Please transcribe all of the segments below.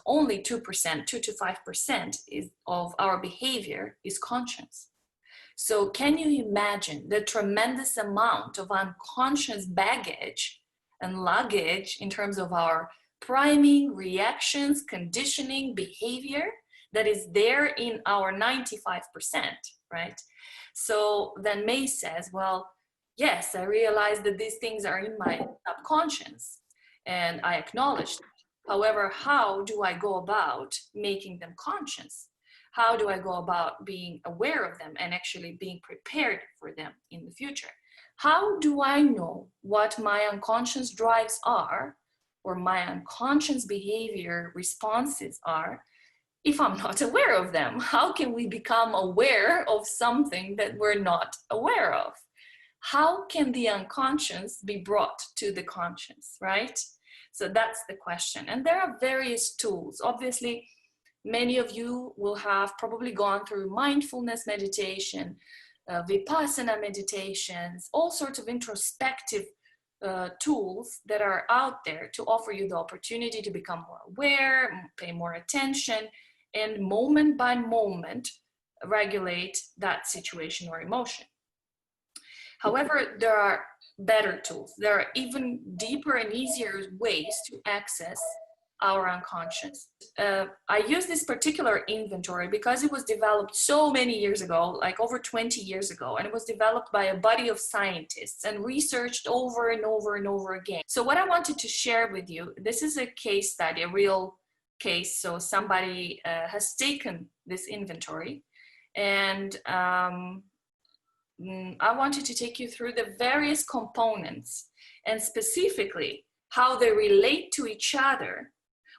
only 2%, 2 to 5% of our behavior is conscious. So can you imagine the tremendous amount of unconscious baggage and luggage in terms of our priming, reactions, conditioning, behavior that is there in our 95%, right? So then May says, well, yes, I realize that these things are in my subconscious and I acknowledge that. However, how do I go about making them conscious? How do I go about being aware of them and actually being prepared for them in the future? How do I know what my unconscious drives are or my unconscious behavior responses are if I'm not aware of them? How can we become aware of something that we're not aware of? How can the unconscious be brought to the conscious, right? So that's the question. And there are various tools. Obviously, many of you will have probably gone through mindfulness meditation, vipassana meditations, all sorts of introspective tools that are out there to offer you the opportunity to become more aware, pay more attention, and moment by moment regulate that situation or emotion. However, there are better tools. There are even deeper and easier ways to access our unconscious. I use this particular inventory because it was developed so many years ago, like over 20 years ago, and it was developed by a body of scientists and researched over and over and over again. So what I wanted to share with you, this is a case study, a real case. So somebody has taken this inventory, and I wanted to take you through the various components and specifically how they relate to each other,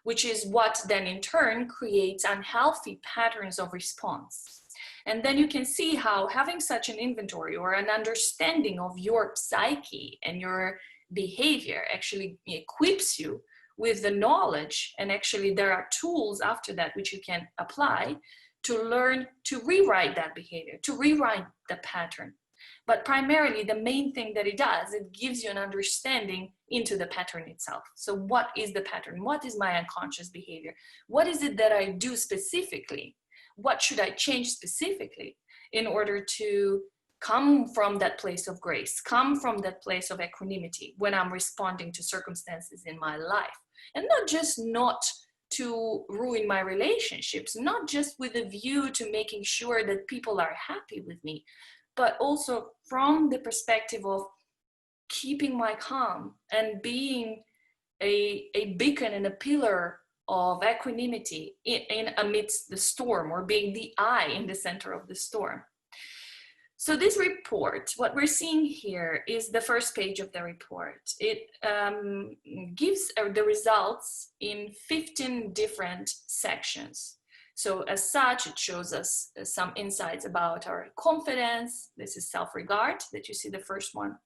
which is what then in turn creates unhealthy patterns of response. And then you can see how having such an inventory or an understanding of your psyche and your behavior actually equips you with the knowledge, and actually there are tools after that which you can apply to learn to rewrite that behavior, to rewrite the pattern. But primarily the main thing that it does, it gives you an understanding into the pattern itself. So what is the pattern? What is my unconscious behavior? What is it that I do specifically? What should I change specifically in order to come from that place of grace, come from that place of equanimity when I'm responding to circumstances in my life? And not just not to ruin my relationships, not just with a view to making sure that people are happy with me, but also from the perspective of keeping my calm and being a beacon and a pillar of equanimity in amidst the storm, or being the eye in the center of the storm. So this report, what we're seeing here is the first page of the report. It gives the results in 15 different sections. So as such, it shows us some insights about our confidence. This is self-regard, that you see the first one.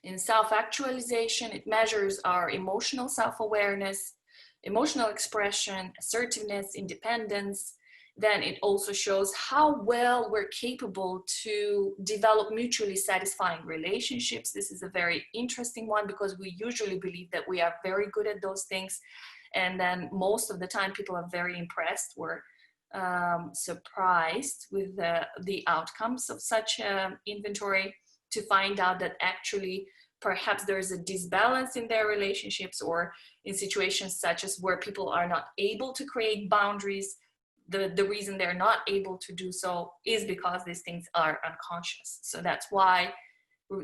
In self-actualization, it measures our emotional self-awareness, emotional expression, assertiveness, independence. Then it also shows how well we're capable to develop mutually satisfying relationships. This is a very interesting one because we usually believe that we are very good at those things. And then most of the time people are very impressed or surprised with the outcomes of such inventory, to find out that actually perhaps there is a disbalance in their relationships, or in situations such as where people are not able to create boundaries. The reason they're not able to do so is because these things are unconscious. So that's why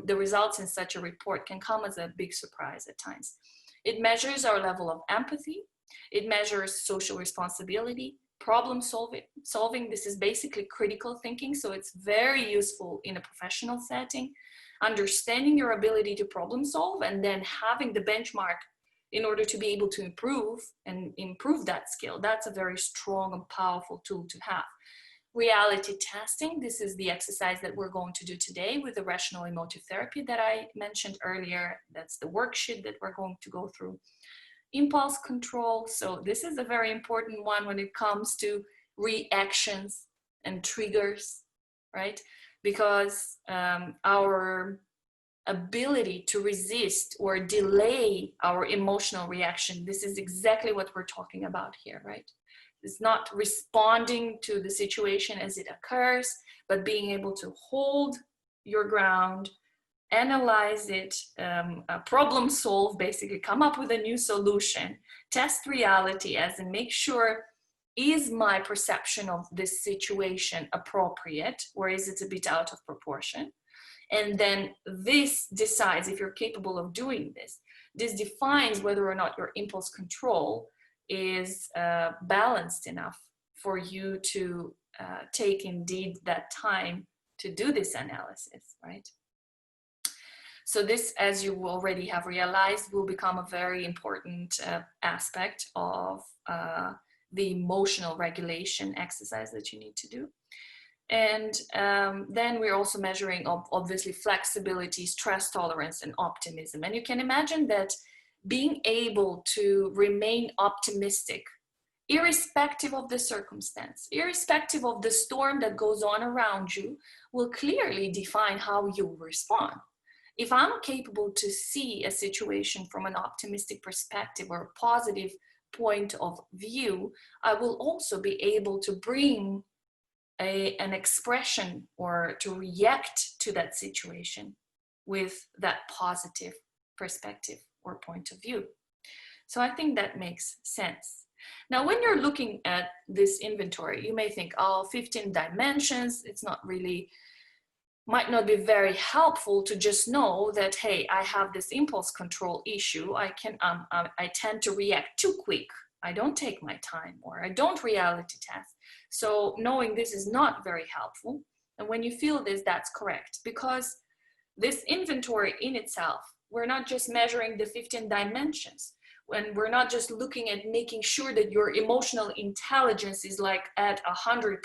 the results in such a report can come as a big surprise at times. It measures our level of empathy. It measures social responsibility, problem solving. This is basically critical thinking, so it's very useful in a professional setting. Understanding your ability to problem solve, and then having the benchmark in order to be able to improve that skill. That's a very strong and powerful tool to have. Reality testing. This is the exercise that we're going to do today with the rational emotive therapy that I mentioned earlier. That's the worksheet that we're going to go through. Impulse control. So this is a very important one when it comes to reactions and triggers, right? Because our ability to resist or delay our emotional reaction. This is exactly what we're talking about here, right? It's not responding to the situation as it occurs, but being able to hold your ground, analyze it, problem solve, basically come up with a new solution, test reality as in make sure, is my perception of this situation appropriate or is it a bit out of proportion? And then this decides, if you're capable of doing this, this defines whether or not your impulse control is balanced enough for you to take indeed that time to do this analysis, right? So this, as you already have realized, will become a very important aspect of the emotional regulation exercise that you need to do. And then we're also measuring obviously flexibility, stress tolerance, and optimism. And you can imagine that being able to remain optimistic, irrespective of the circumstance, irrespective of the storm that goes on around you, will clearly define how you respond. If I'm capable to see a situation from an optimistic perspective or a positive point of view, I will also be able to bring an expression or to react to that situation with that positive perspective or point of view. So I think that makes sense. Now, when you're looking at this inventory, you may think, oh, 15 dimensions, it's not really, might not be very helpful to just know that, hey, I have this impulse control issue. I tend to react too quick. I don't take my time, or I don't reality test. So knowing this is not very helpful. And when you feel this, that's correct, because this inventory in itself, we're not just measuring the 15 dimensions. When we're not just looking at making sure that your emotional intelligence is like at 100%,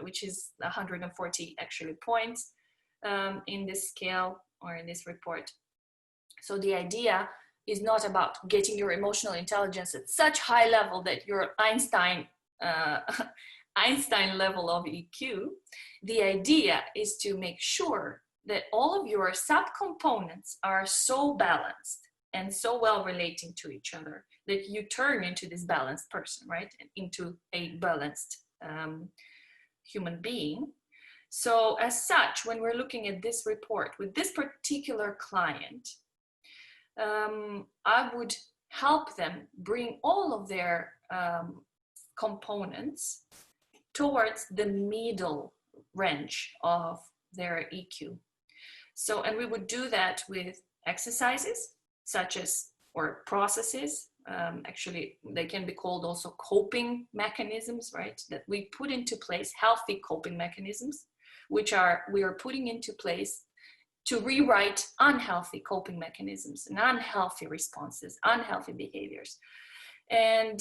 which is 140 actually points in this scale or in this report. So the idea is not about getting your emotional intelligence at such high level that you're Einstein level of EQ. The idea is to make sure that all of your subcomponents are so balanced and so well relating to each other that you turn into this balanced person, right? Into a balanced human being. So as such, when we're looking at this report with this particular client, I would help them bring all of their components towards the middle range of their EQ. So, and we would do that with exercises such as, or processes, actually they can be called also coping mechanisms, right? That we put into place, healthy coping mechanisms, which we are putting into place to rewrite unhealthy coping mechanisms and unhealthy responses, unhealthy behaviors. And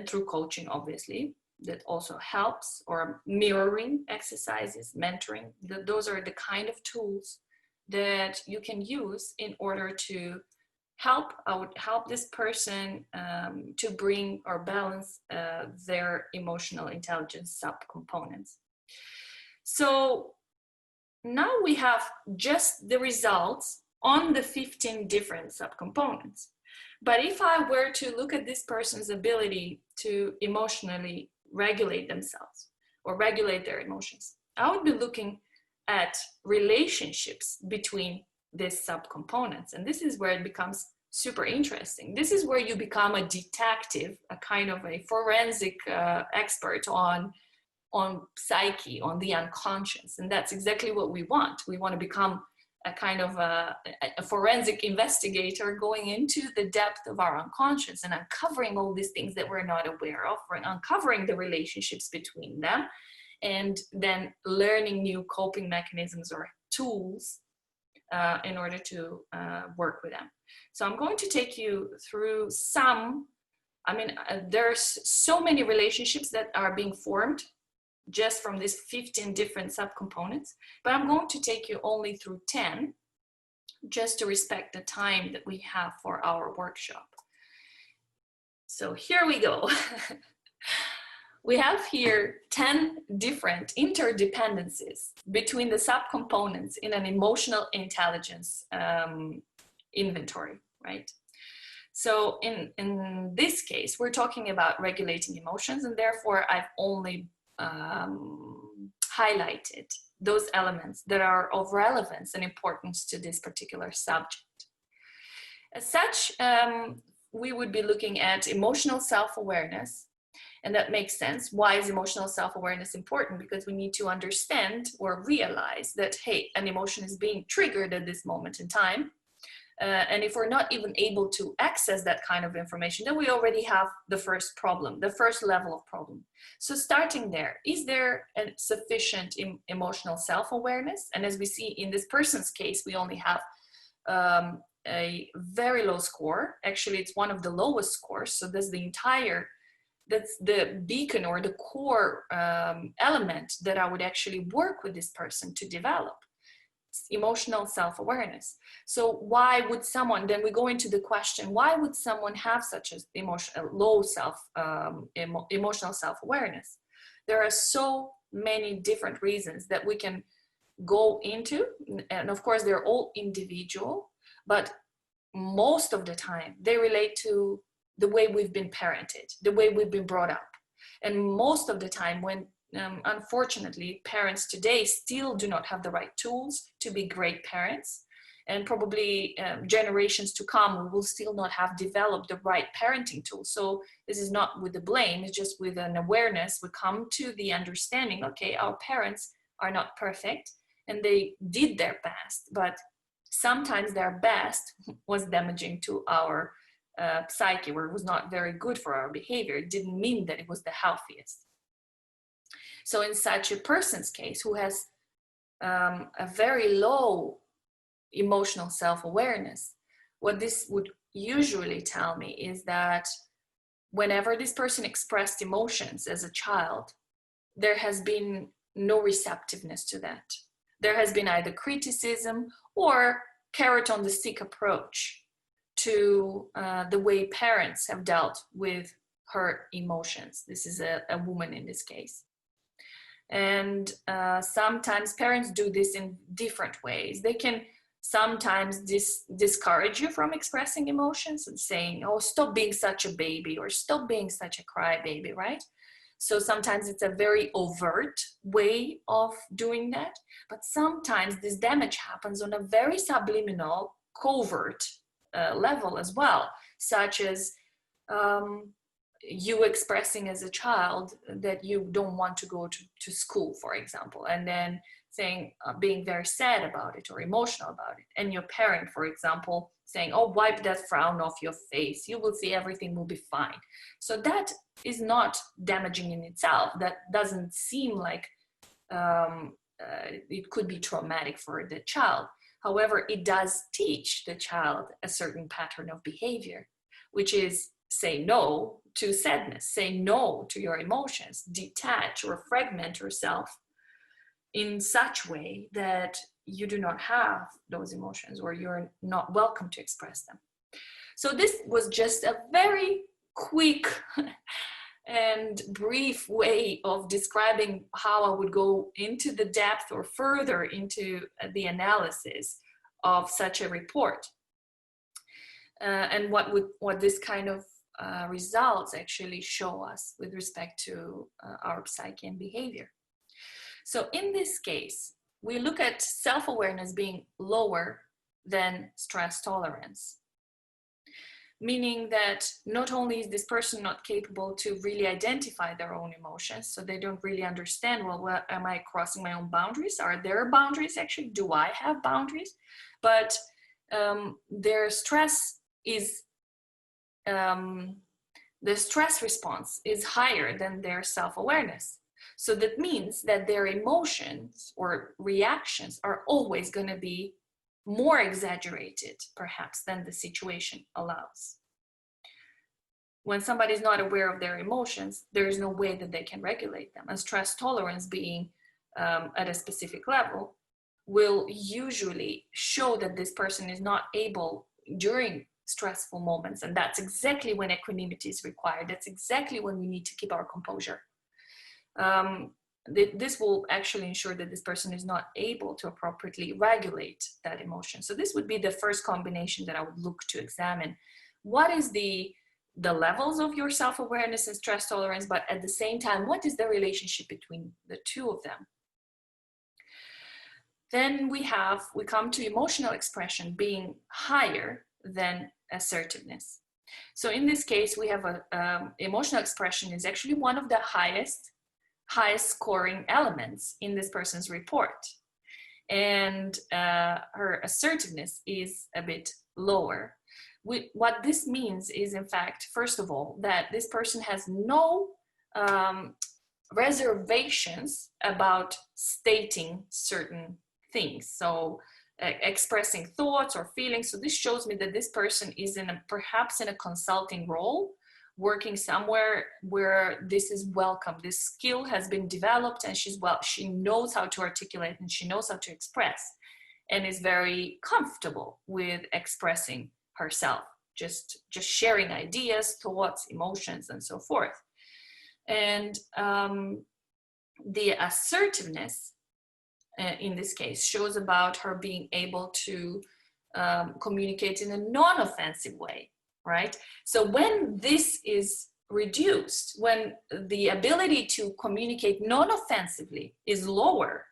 through coaching, obviously, that also helps, or mirroring exercises, mentoring. Those are the kind of tools that you can use in order to help. I would help this person to bring or balance their emotional intelligence subcomponents. So now we have just the results on the 15 different subcomponents. But if I were to look at this person's ability to emotionally regulate themselves or regulate their emotions, I would be looking at relationships between these subcomponents. And this is where it becomes super interesting. This is where you become a detective, a kind of a forensic expert on psyche, on the unconscious. And that's exactly what we want. We want to become a kind of a forensic investigator going into the depth of our unconscious and uncovering all these things that we're not aware of, and uncovering the relationships between them, and then learning new coping mechanisms or tools in order to work with them. So I'm going to take you through some, there's so many relationships that are being formed just from these 15 different subcomponents, but I'm going to take you only through 10, just to respect the time that we have for our workshop. So here we go. we have here 10 different interdependencies between the subcomponents in an emotional intelligence inventory, right? So in this case, we're talking about regulating emotions, and therefore I've only highlighted those elements that are of relevance and importance to this particular subject. As such, we would be looking at emotional self-awareness, and that makes sense. Why is emotional self-awareness important? Because we need to understand or realize that, hey, an emotion is being triggered at this moment in time. And if we're not even able to access that kind of information, then we already have the first problem, the first level of problem. So starting there, is there a sufficient emotional self-awareness? And as we see in this person's case, we only have a very low score. Actually, it's one of the lowest scores. So that's the beacon or the core element that I would actually work with this person to develop. Emotional self-awareness. So why would someone, then we go into the question, why would someone have such an low emotional self-awareness? There are so many different reasons that we can go into, and of course they're all individual, but most of the time they relate to the way we've been parented, the way we've been brought up. And most of the time when unfortunately, parents today still do not have the right tools to be great parents, and probably generations to come, we will still not have developed the right parenting tools. So this is not with the blame, it's just with an awareness. We come to the understanding, okay, our parents are not perfect and they did their best, but sometimes their best was damaging to our psyche, or it was not very good for our behavior. It didn't mean that it was the healthiest. So in such a person's case who has a very low emotional self-awareness, what this would usually tell me is that whenever this person expressed emotions as a child, there has been no receptiveness to that. There has been either criticism or carrot on the stick approach to the way parents have dealt with her emotions. This is a woman in this case. And sometimes parents do this in different ways. They can sometimes discourage you from expressing emotions and saying, oh, stop being such a baby, or stop being such a crybaby, right? So sometimes it's a very overt way of doing that, but sometimes this damage happens on a very subliminal, covert level as well, such as you expressing as a child that you don't want to go to school, for example, and then saying, being very sad about it or emotional about it. And your parent, for example, saying, oh, wipe that frown off your face. You will see everything will be fine. So that is not damaging in itself. That doesn't seem like it could be traumatic for the child. However, it does teach the child a certain pattern of behavior, which is say no to sadness, say no to your emotions, detach or fragment yourself in such way that you do not have those emotions or you're not welcome to express them. So this was just a very quick and brief way of describing how I would go into the depth or further into the analysis of such a report. And what this kind of results actually show us with respect to our psyche and behavior. So in this case, we look at self-awareness being lower than stress tolerance, meaning that not only is this person not capable to really identify their own emotions, so they don't really understand, well, am I crossing my own boundaries? Are there boundaries actually? Do I have boundaries? But their stress is, the stress response is higher than their self-awareness. So that means that their emotions or reactions are always going to be more exaggerated, perhaps, than the situation allows. When somebody is not aware of their emotions, there is no way that they can regulate them. And stress tolerance being at a specific level will usually show that this person is not able during stressful moments. And that's exactly when equanimity is required. That's exactly when we need to keep our composure. this will actually ensure that this person is not able to appropriately regulate that emotion. So this would be the first combination that I would look to examine. What is the levels of your self-awareness and stress tolerance, but at the same time, what is the relationship between the two of them? Then we come to emotional expression being higher than assertiveness. So in this case, we have emotional expression is actually one of the highest scoring elements in this person's report. And her assertiveness is a bit lower. What this means is, in fact, first of all, that this person has no reservations about stating certain things. So expressing thoughts or feelings. So this shows me that this person is perhaps in a consulting role, working somewhere where this is welcome. This skill has been developed and she knows how to articulate and she knows how to express and is very comfortable with expressing herself, just sharing ideas, thoughts, emotions, and so forth. And the assertiveness in this case shows about her being able to communicate in a non-offensive way, right? So when this is reduced, when the ability to communicate non-offensively is lower,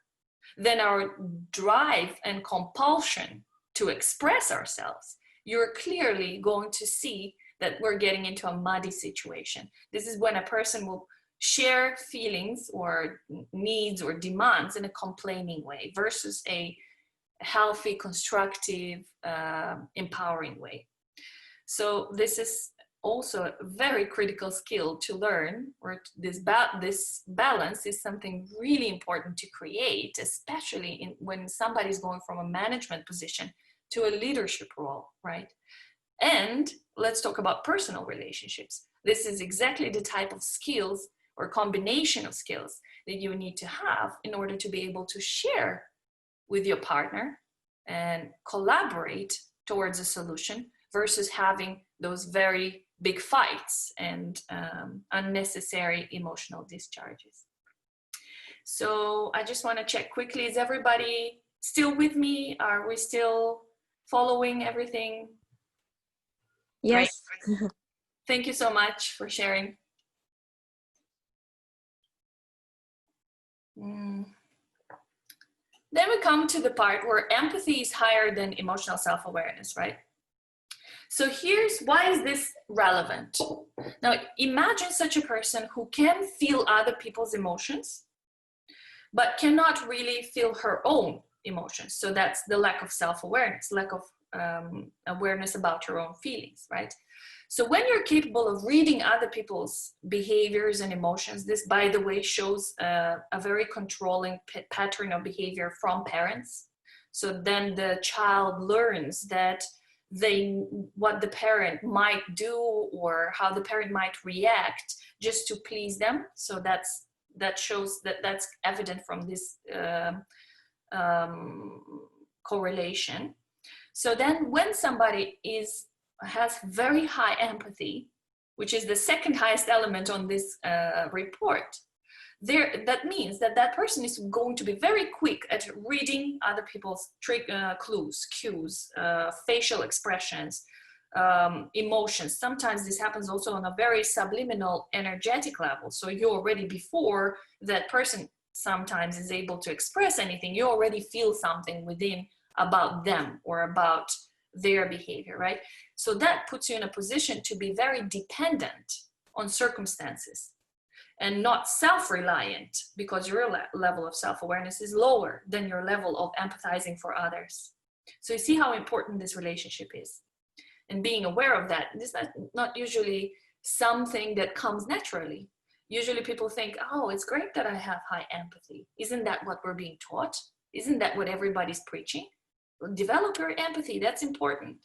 then our drive and compulsion to express ourselves, you're clearly going to see that we're getting into a muddy situation. This is when a person will share feelings or needs or demands in a complaining way versus a healthy, constructive, empowering way. So this is also a very critical skill to learn, or this balance is something really important to create, especially when somebody's going from a management position to a leadership role, right? And let's talk about personal relationships. This is exactly the type of skills or combination of skills that you need to have in order to be able to share with your partner and collaborate towards a solution versus having those very big fights and unnecessary emotional discharges. So I just want to check quickly, is everybody still with me? Are we still following everything? Yes. Great. Thank you so much for sharing. Then we come to the part where empathy is higher than emotional self-awareness, right? So here's why is this relevant? Now imagine such a person who can feel other people's emotions, but cannot really feel her own emotions. So that's the lack of self-awareness, lack of awareness about your own feelings, right? So when you're capable of reading other people's behaviors and emotions, this, by the way, shows a very controlling pattern of behavior from parents. So then the child learns that what the parent might do or how the parent might react just to please them. So that shows that's evident from this correlation. So then when somebody has very high empathy, which is the second highest element on this report, that means that person is going to be very quick at reading other people's clues, cues, facial expressions, emotions. Sometimes this happens also on a very subliminal energetic level. So you already, before that person sometimes is able to express anything, you already feel something within about them or about their behavior, right? So that puts you in a position to be very dependent on circumstances and not self-reliant, because your level of self-awareness is lower than your level of empathizing for others. So you see how important this relationship is. And being aware of that, this is not usually something that comes naturally. Usually people think, oh, it's great that I have high empathy. Isn't that what we're being taught? Isn't that what everybody's preaching? Develop your empathy, that's important.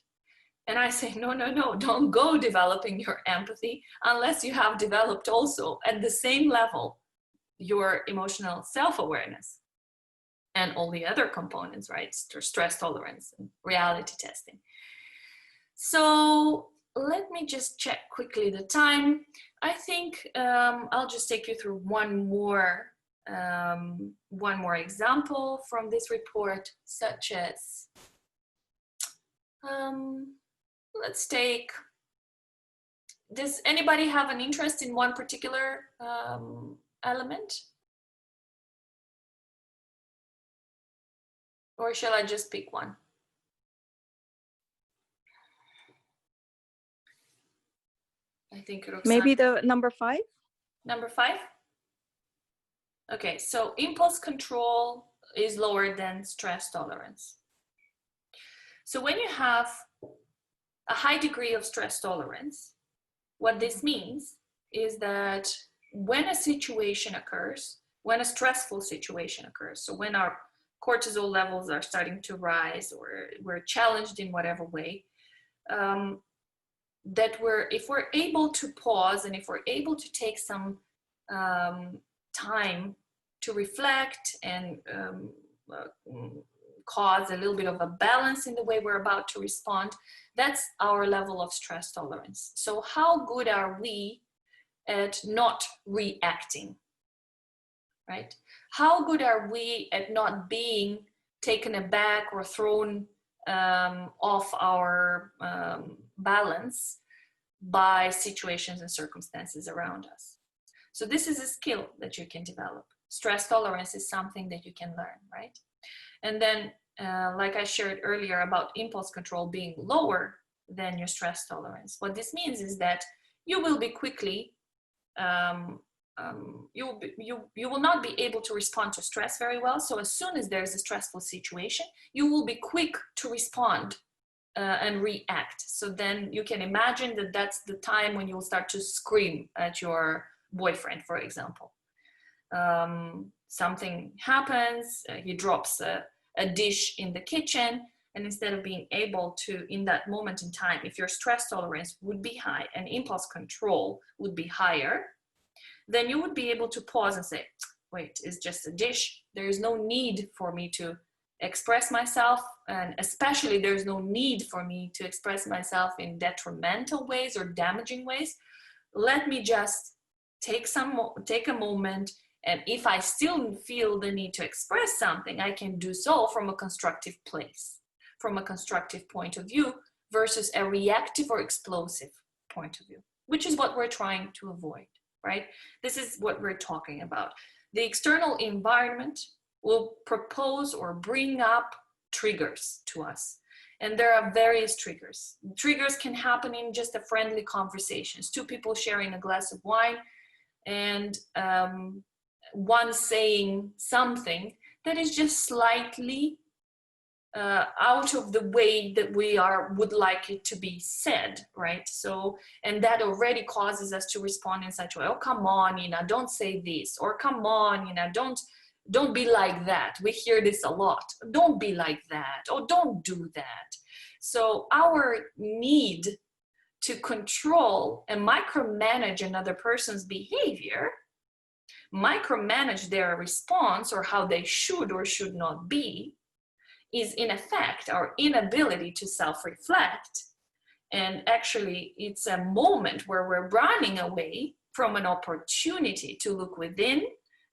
And I say, no, don't go developing your empathy unless you have developed also at the same level your emotional self-awareness and all the other components, right? Stress tolerance and reality testing. So let me just check quickly the time. I think I'll just take you through one more example from this report, such as, let's take, does anybody have an interest in one particular element? Or shall I just pick one? I think Roxana. Maybe the number 5. Number 5? Okay, so impulse control is lower than stress tolerance. So when you have a high degree of stress tolerance, what this means is that when a situation occurs, when a stressful situation occurs, so when our cortisol levels are starting to rise or we're challenged in whatever way, that if we're able to pause and if we're able to take some time to reflect and cause a little bit of a balance in the way we're about to respond, that's our level of stress tolerance. So how good are we at not reacting, right? How good are we at not being taken aback or thrown off our balance by situations and circumstances around us? So this is a skill that you can develop. Stress tolerance is something that you can learn, right? And then, like I shared earlier about impulse control being lower than your stress tolerance, what this means is that you will be quickly, you will not be able to respond to stress very well. So as soon as there's a stressful situation, you will be quick to respond and react. So then you can imagine that that's the time when you'll start to scream at your boyfriend, for example. Something happens, he drops a dish in the kitchen, and instead of being able to, in that moment in time, if your stress tolerance would be high and impulse control would be higher, then you would be able to pause and say, wait, it's just a dish. There is no need for me to express myself, and especially there's no need for me to express myself in detrimental ways or damaging ways. Let me just take a moment, and if I still feel the need to express something, I can do so from a constructive place, from a constructive point of view, versus a reactive or explosive point of view, which is what we're trying to avoid, right? This is what we're talking about. The external environment will propose or bring up triggers to us. And there are various triggers. Triggers can happen in just a friendly conversations, two people sharing a glass of wine, and one saying something that is just slightly out of the way that we would like it to be said, right? So, and that already causes us to respond in such a way, oh, come on, Nina, don't say this, or come on, Nina, don't be like that. We hear this a lot. Don't be like that, or don't do that. So our need to control and micromanage another person's behavior, micromanage their response or how they should or should not be, is in effect our inability to self-reflect. And actually it's a moment where we're running away from an opportunity to look within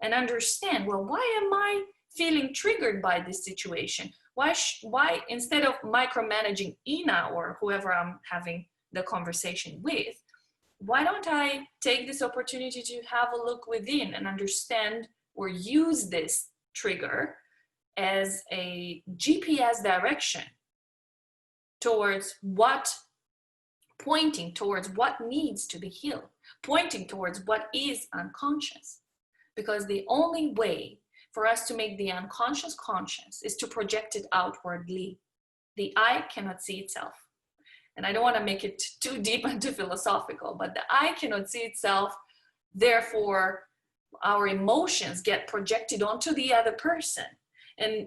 and understand, well, why am I feeling triggered by this situation? Why instead of micromanaging Ina or whoever I'm having the conversation with, why don't I take this opportunity to have a look within and understand or use this trigger as a GPS direction towards pointing towards what needs to be healed, pointing towards what is unconscious. Because the only way for us to make the unconscious conscious is to project it outwardly. The eye cannot see itself. And I don't want to make it too deep and too philosophical, but the eye cannot see itself. Therefore, our emotions get projected onto the other person. And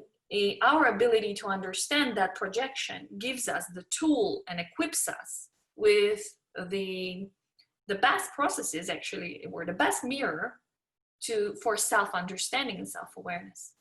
our ability to understand that projection gives us the tool and equips us with the best processes, actually, or the best mirror for self-understanding and self-awareness.